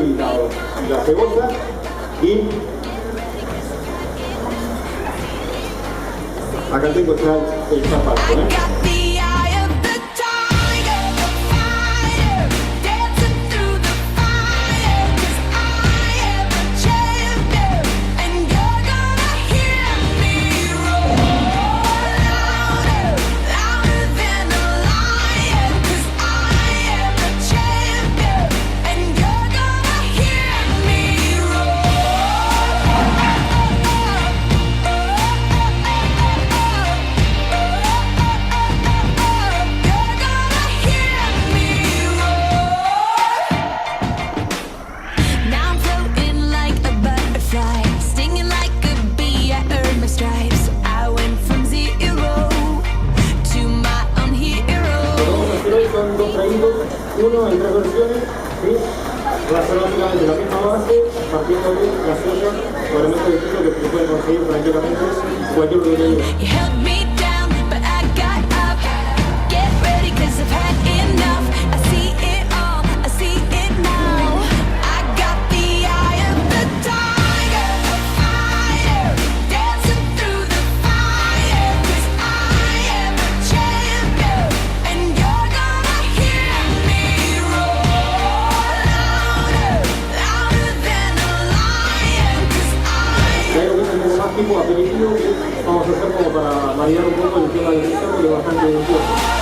y la cebolla y acá tengo ya el zapato, Son dos traídos, uno en tres versiones, ¿sí? Va a ser básicamente la misma base, partiendo de gaseosa o elementos distintos que se pueden conseguir tranquilamente en cualquier lugar. Tipo aperitivo que vamos a hacer como para variar un poco el tema del guiso, porque es bastante delicioso.